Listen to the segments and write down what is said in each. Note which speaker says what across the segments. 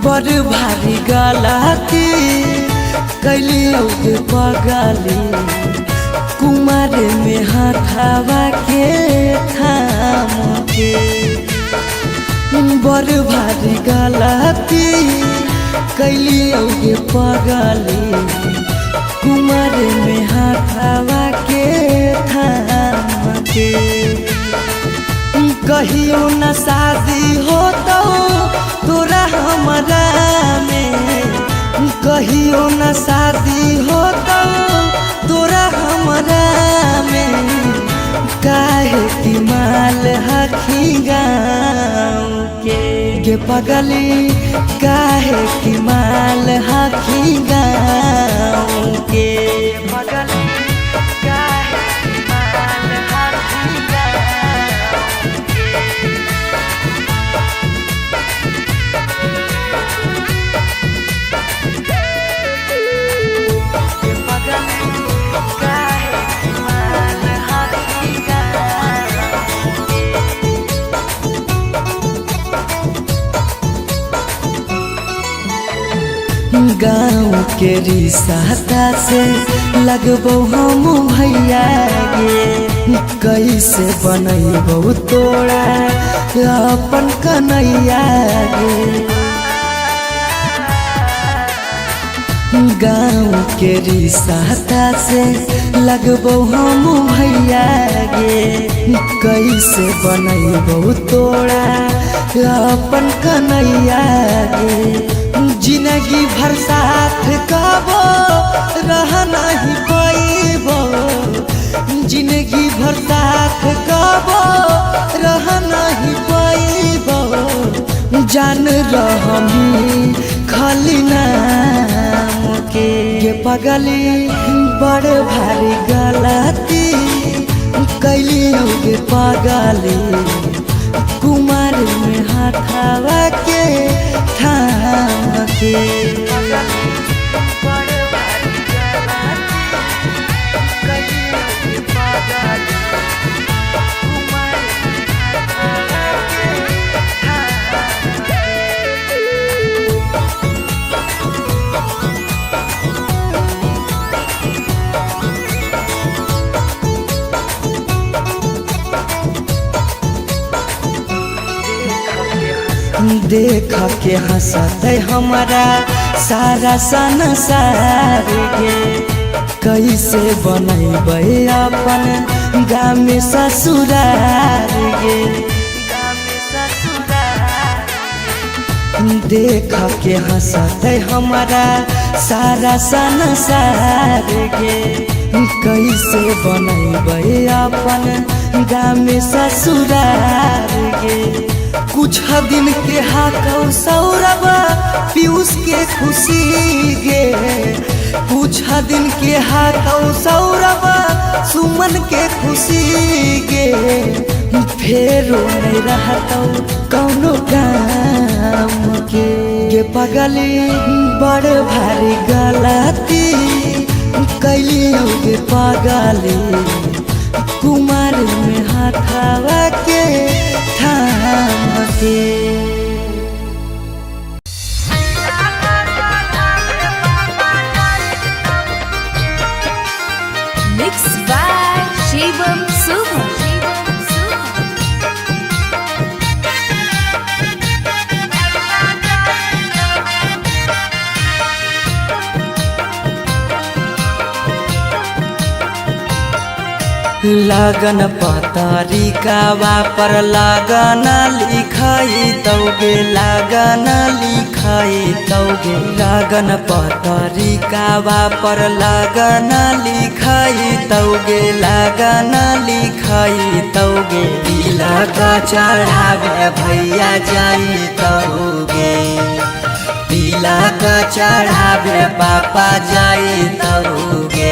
Speaker 1: बड़ भारी गलती कैलियो के पगली कुमार में हाथावा के थाम के बड़ भारी गलती कैलियो के पगली कुमार में हाथावा के थाम के कहियो न शादी हो तो तोरा हमरा में कहियो न शादी हो तो तोरा हमरा में काहे की माल हखी गाँव के पगली काहे की माल हखी गाँव के पगली गाँव के रिश्ता से लगबो हम भैया गे कैसे बनैबो तोरा अपन कन्हैया गे गाँव के रिश्ता से लगबो हम भैया गे कैसे बनैबो तोरा अपन कन्हैया गे जिंदगी भर साथ कबो रह नहीं पाइबो जिंदगी भर साथ कबो रह नहीं पाइबो जान रहमी खाली नाम के पगली बड़ भारी गलती कैलियो के पगली कुमार में हाथावा के थाम के देख के हंसते हमारा सारा संसार गे कैसे बनैबे अपन गाँव में ससुरार गे देख के हंसते हमारा सारा संसार गे कैसे बनैबे अपन गाँव में ससुरार गे कुछ दिन के हाथों सौरभ पीयूष के खुशी गे कुछ दिन के हाथों सौरभ सुमन के खुशी गे फेरो नहीं रहता कौनो काम के पगली बड़ भारी गलती कैलियो के पगली कुमार में हाथावा के थाम के
Speaker 2: मिक्स बाय शिवम शुभम
Speaker 1: लगन पतरिकावा पर लगन लिखाई तौगे लगन लिखाई तौगे लगन पतरिकावा पर लगन लिखाई तौगे लगन लिखाई तौगे तिलक चढ़ावे भैया जाई तौगे तिलक चढ़ावे पापा जाई तौगे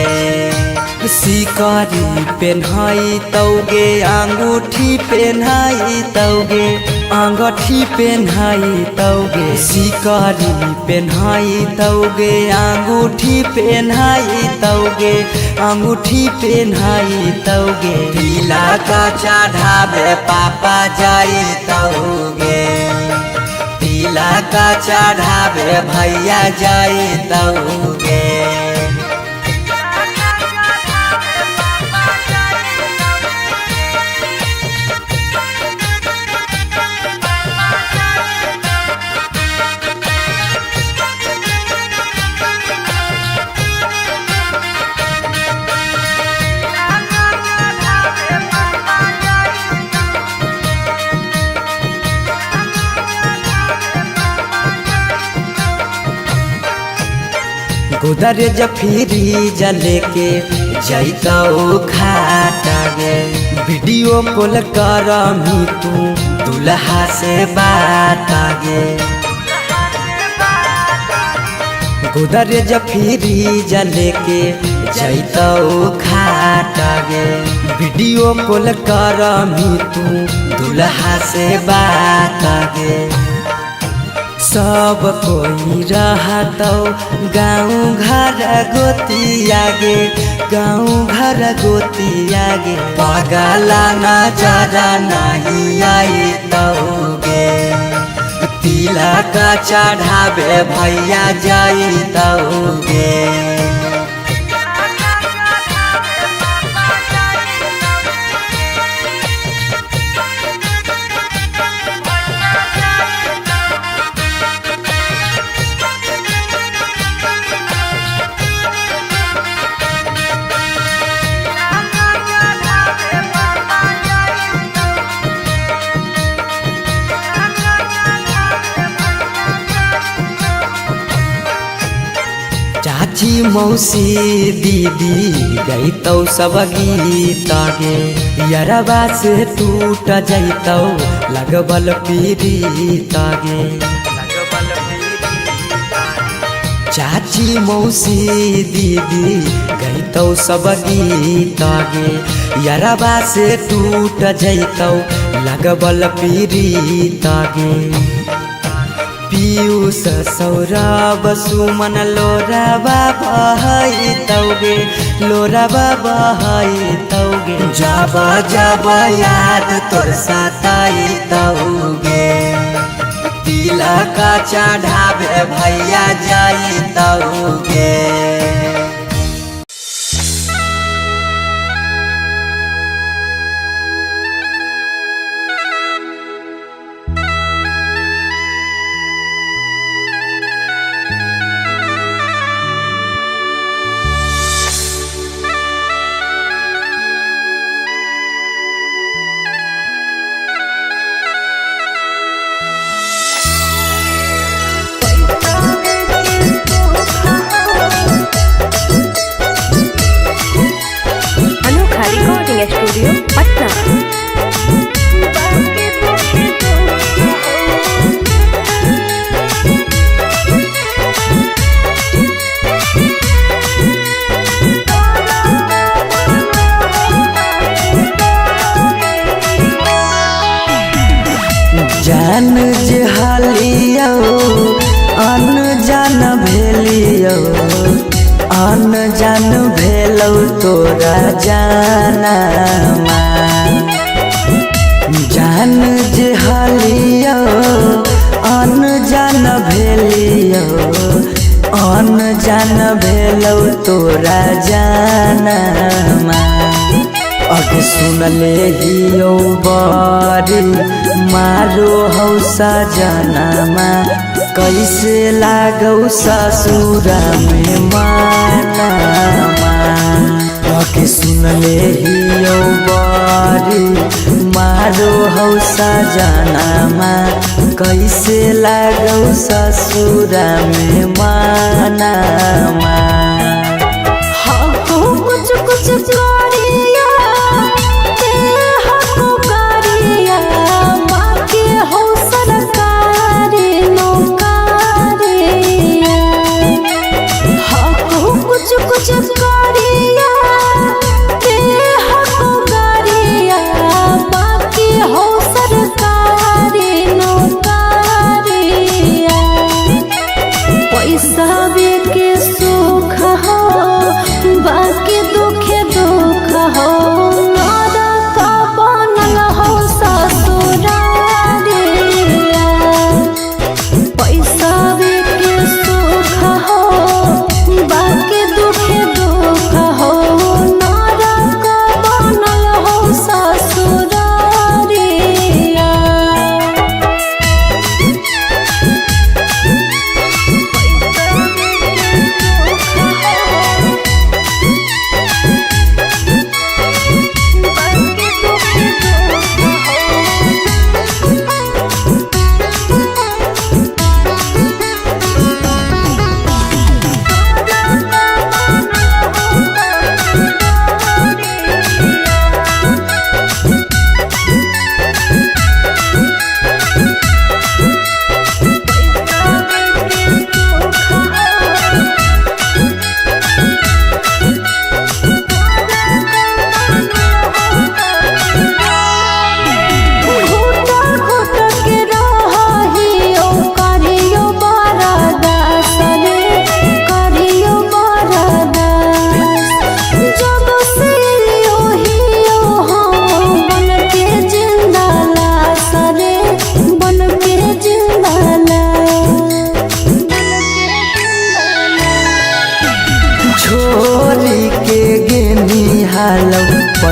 Speaker 1: सिकरी पेन्हाई तौगे अंगूठी पेन्हाई तौगे अंगूठी पेन्हाई तौगे सिकरी पेन्हाई तौगे अंगूठी पेन्हाई तौगे अंगूठी पेन्हाई तौगे तिलक चढ़ावे पापा जाई तौगे तिलक का चढ़ावे भैया जैतौगे। गोदरेज फ्रिज लेके जैतौ खाटा गे। वीडियो कॉल करमी तू दुल्हा से बात गे। गोदरेज फ्रिज लेके जैतौ खाटा गे। वीडियो कॉल करमी तू दुल्हा से बात गे। सब कोई रहतौ गाँव घर गोतिया गे। गाँव घर गोतिया गे। पगला नजर नहीं आइतौगे। तिलक चढ़ावे भैया जैतौगे। चाची मौसी दीदी गैतौ सब गीत गे। यरबा से टूट जैतौ लगबल पीड़ित गे। चाची मौसी दीदी गैतौ सब गीत गे। यरबा से टूट जैतौ लगबल पीड़ित गे। पीयूष सौरभ सुमन लोरबा बहैतौगे। लोरबा बहैतौगे। जब जब याद तोर सताइतौगे। तिलक चढ़ावे भैया जैतौगे।
Speaker 2: स्टूडियो पटना।
Speaker 1: जान जे हालियो अनजान भेलियो। अनजान भेलौ तोरा जानमा। जान जे हालियो अनजान भेलियो। अनजान भेलौ तोरा जानमा। अगे सुनले हियो बड़ी मारो हौ सजनमा। कैसे लागौ ससुरा में मानमा। अगे सुनले हियो बड़ी मारो हौ सजनमा। कैसे लागौ ससुरा में मानमा।
Speaker 2: कुछ कुछ करिया ते हको करिया। बाकी हो सरकारी नौकरिया। हको कुछ कुछ करिया ते हको करिया। बाकी हो सरकारी नौकरिया। पैसा के सुख हो बाकी दुखे दुख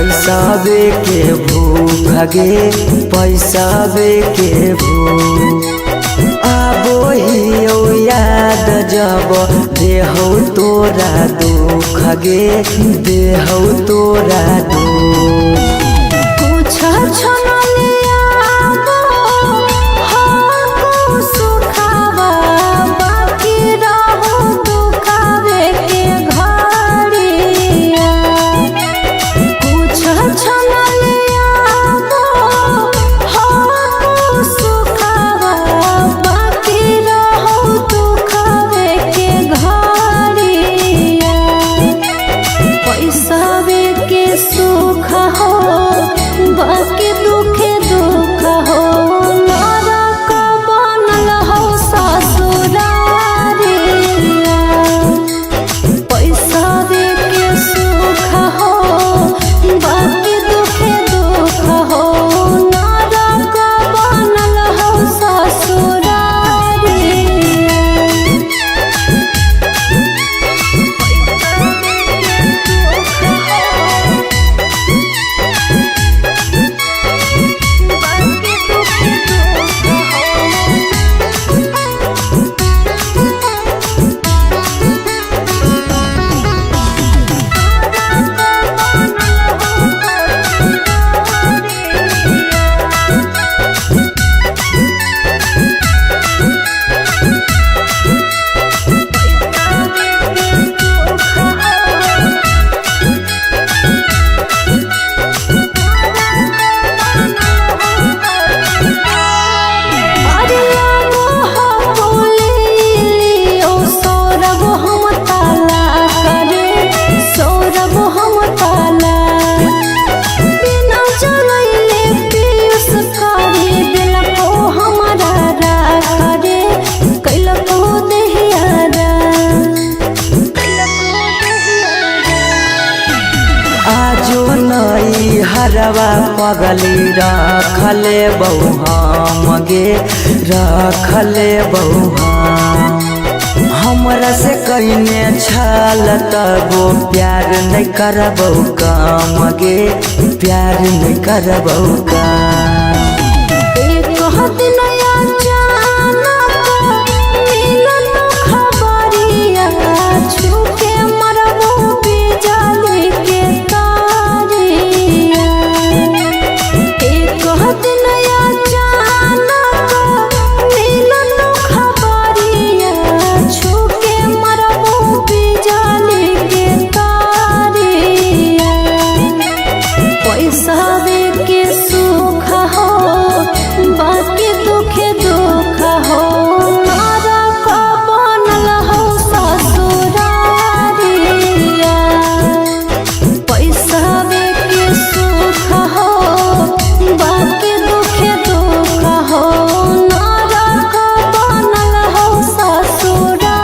Speaker 1: पैसावे के भूख गे पैसावे के भूख आबो ही याद जब देहौ तोरा दुख गे देहौ तोरा दुख
Speaker 2: कुछ छनलिया हो सुखावा बाकी रहो दुखावे के घड़िया कुछ छनलिया हो सुखावा बाकी रहो दुखावे के घड़िया पैसावे के सुख हो बाकी दुखे दुख हो नरक बनल हो ससुरारिया पैसावे के सुख हो बाकी दुखे दुख हो नरक बनल हो ससुरारिया
Speaker 1: हरवा पगली रखले बहु हम गे रखले बहु हमरा से कहीने छल तबो प्यार नहीं करबौ काम गे प्यार नहीं करबौ काम
Speaker 2: एक दिन अचानक मिलल खबरिया छूके मरबो बिजली के तारिया एक दिन अचानक मिलल खबरिया छूके मरबो बिजली के तारिया पैसावे के सुख हो बाकी दुखे दुख हो नरक बनल हो ससुरारिया पैसावे के सुख हो बाकी दुखे दुख हो नरक बनल हो ससुरारिया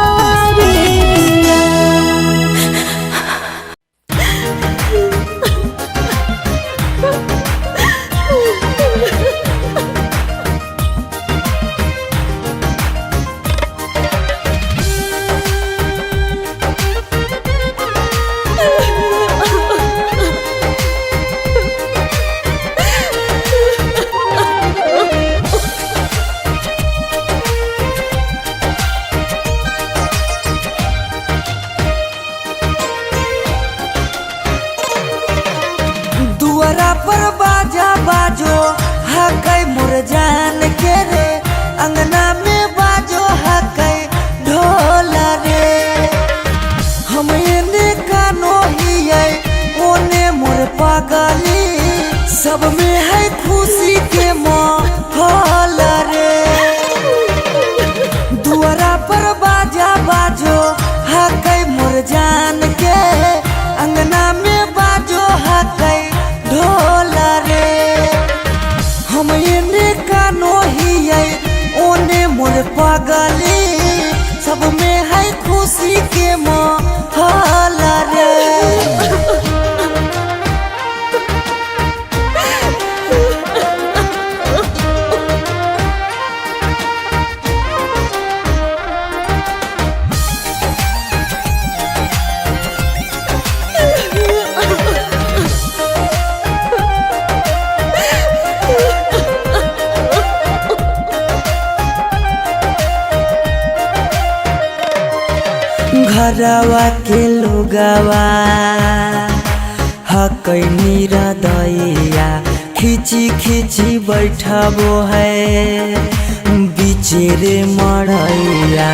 Speaker 1: दुआरा पर बाजा बाजो हकै मोर जान के रे अंगना में बाजो हकै ढोल रे हम एने कानो हियै ओने मोर पागली सब में है खुशी के माहौल रे दुआरा पर बाजा बाजो हकै मोर जान के अंगना में बाजो हकै ढोल रे हम एने कानो हियै ओने मोर पागली सब में है खुशी के माहौल रे घरवा के लोगवा हकैनी हृदया खिची खिची बैठबो है बिचेरे मड़ैया।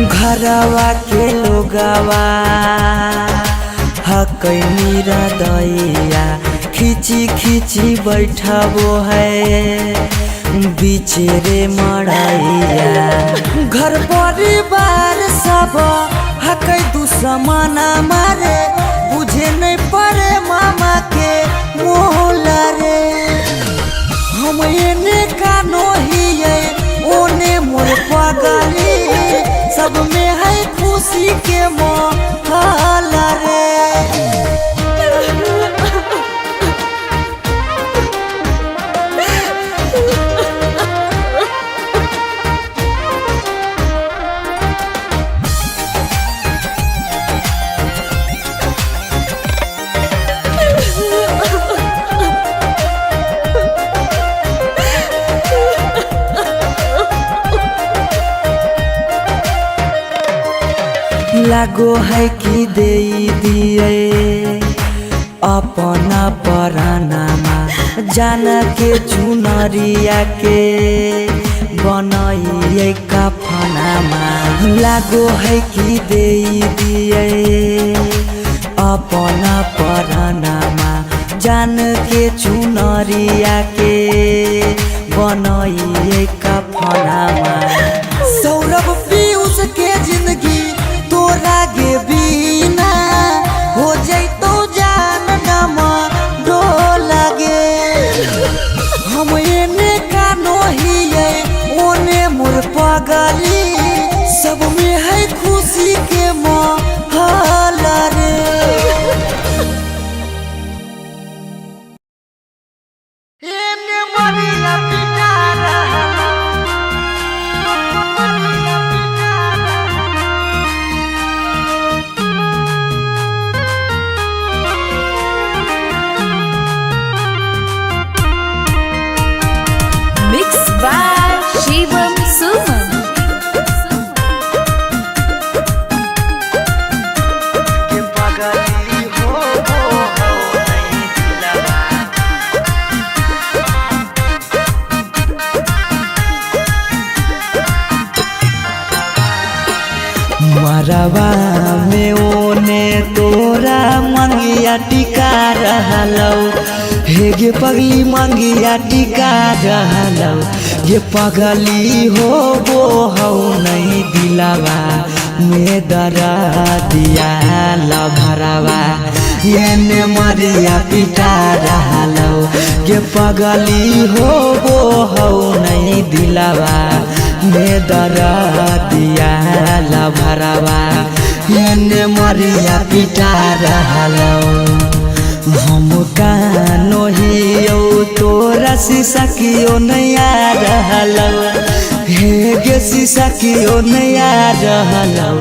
Speaker 1: घरवा के लोगवा हकैनी हृदया खिची खिची बैठबो है बिचेरे मड़ैया। घर परिवार सब हकै दुश्मन मारे बुझे नहीं पड़े मामा के मोहल रे। हम एने कानो हिये ओने मोर पगली सब में है खुशी के मोहल रे। लागो है कि दे दिए अपना परानामा जान के चुनरिया के बनाइए कफनामा। लागो है कि दे दिए अपना परानामा जान के चुनरिया के बनाइए कफनामा। सौरभ पीयूष के जिंदगी तोरा गे बिना हो जैतो जान नमा डोला गे। हम एने कानो हिये ओने मोर पगली सब में है खुशी के माहौल रे। एने मरिया पिटारा
Speaker 2: शिवम सुमन।
Speaker 1: मरवा में ओने तोरा मंगिया टिका रहलौ हे गे पगली मंगिया टिका रहलौ। ये पगली हो वो हौ नहीं दिलावा में दरा दिया लभरावा। एने मरिया पिटा रहलौ ये पगली हो वो हौ नहीं दिलावा में दरा दिया लभरावा। एने मरिया पिटा रहलौ हम कानो हियो तोरा शीशा कियो नया रहलौ हे गे शीशा कियो नया रहलौ।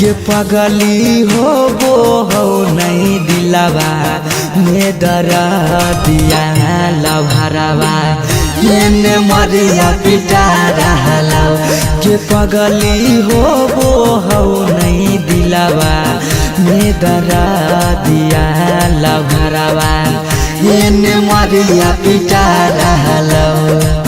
Speaker 1: ये पगली हो वो हो नहीं दिलावा में दरा दिया लभरावा। एने मरिया पिटा रहलौ ये पगली हो वो हो नहीं दिलावा में दरा दिया लभरावा। एने मरिया पिटा रहलौ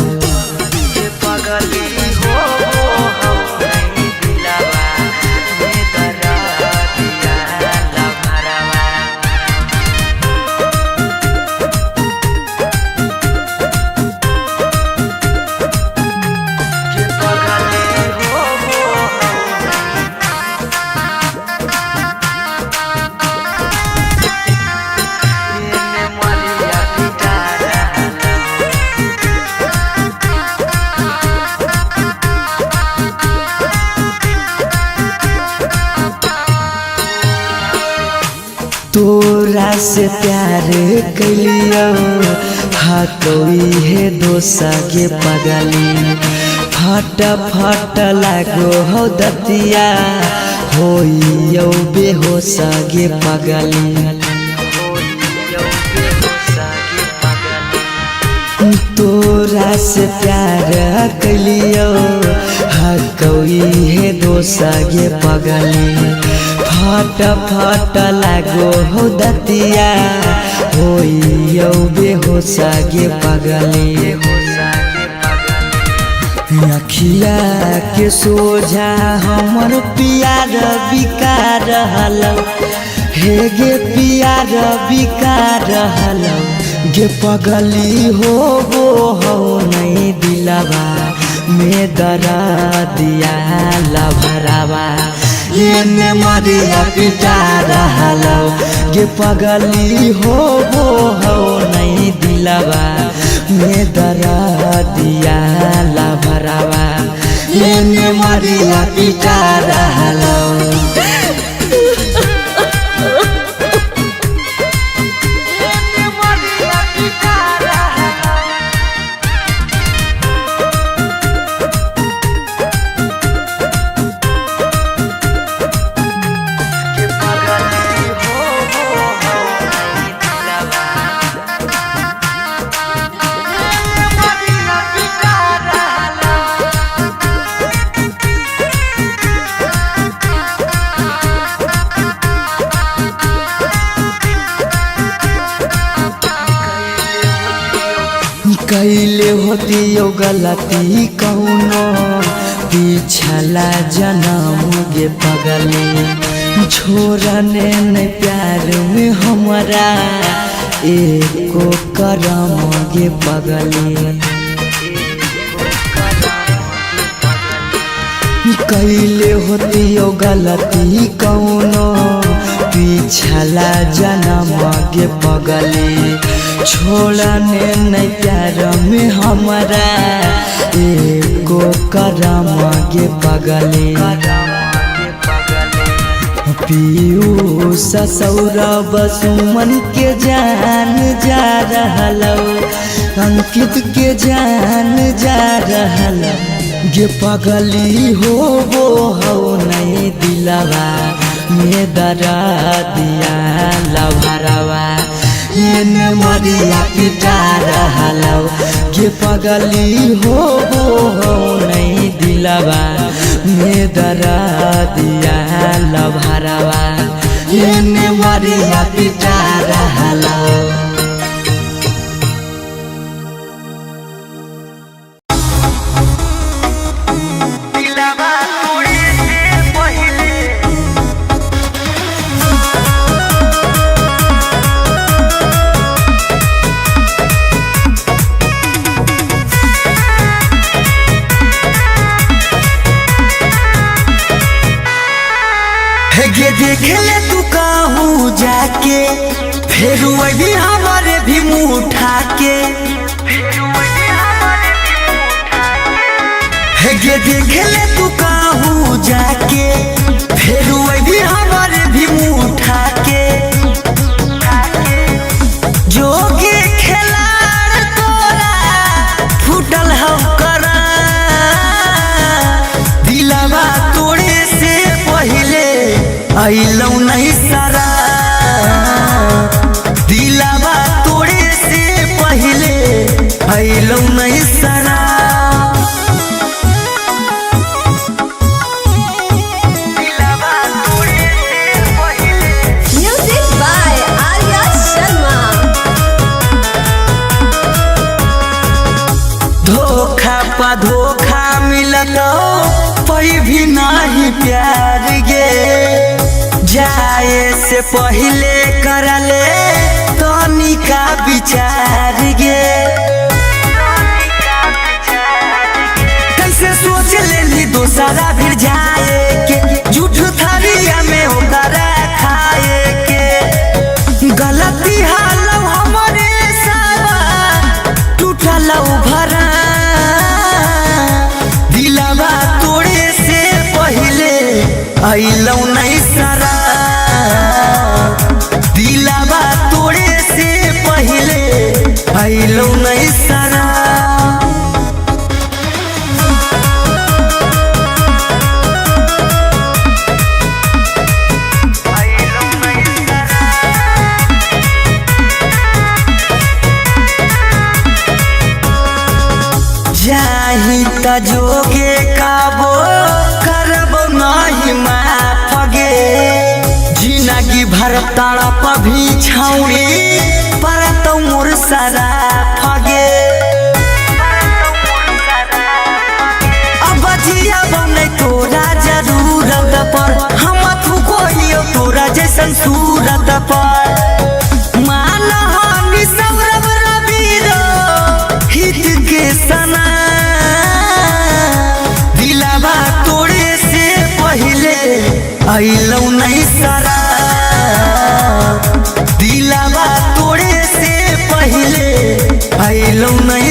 Speaker 1: तोरा से प्यार कलियो हतोई है दोसा के पगली फट फट लागो हो दतिया होइयो बेहोश गे पगली। तोरा से प्यार कलियो कोई है दोसगे पगली फट फट लागो हो दतिया होइयो बेहोसगे पगली अखिया के सोझा हमर प्यार बिकार रहलो हे गे प्यार बिकार रहलो गे पगली हो नहीं दिलवा में दरा दिया लभरावा ये मरिया पिटा रहलो गे पगली हो नहीं दिलवा में दरा दिया लभरावा ये मरिया पिटा रहलो कैले होती यो गलती कौनो पिछला जन्म गे पगली छोड़ने न प्यार में हमारा एको करम गे पगली कैले होती यो गलती कौनो पिछला जन्म गे पगली छोड़ने नहीं प्यार में हमारा एको करम गे पगली पीयूष सौरभ सुमन के जान जा रहलो अंकित के जान जा रहलो गे पगली हो नहीं दिलवा में दरा दिया लभरावा ये मरिया पिटा रहलो गे पगली हो नहीं दिलवा में दरा दिया लभरावा ये मरिया पिटा रहलो गे देख ले तू कहूँ जाके फिर वही हमारे भी मुँह उठा के गे देख ले तू कहूँ जाके फिर वही हमारे भी मुँह उठा के जोगे खिलाड़ तोरा फूटल हम करा दिलवा तोड़े से पहले आइलौ नहीं सारा दिलवा तोड़े से पहले आइलौ नहीं सारा दिलवा तोड़े से पहले
Speaker 2: म्यूजिक बाय आर्या शर्मा
Speaker 1: धोखा पा धोखा मिलतो कोई भी नहीं प्यार गे जाए से पहले करले तनी का विचार गे कैसे सोच लेली दोसरा फिर जाए के झूठ थरिया में होकर खाए के गलती हाल हमारे सावा टूटल भरा दिलवा तोड़े से पहले आइलौ नहीं सारा दिलवा तोड़े से पहले आइलौ नहीं सारा के काबो करब नहीं माफ गे जिंदगी भर तड़प भी छौड़ी पर तो मोर सारा फगे अब जिया बने तोरा जरूरत पर हम थुकोइयो तोरा जैसन सूरत पर मान हानि सौरभ रवीरो हित के सना दिलावा तोड़े से पहले आइलौ नहीं सरा दिलावा तोड़े से पहले आइलौ नहीं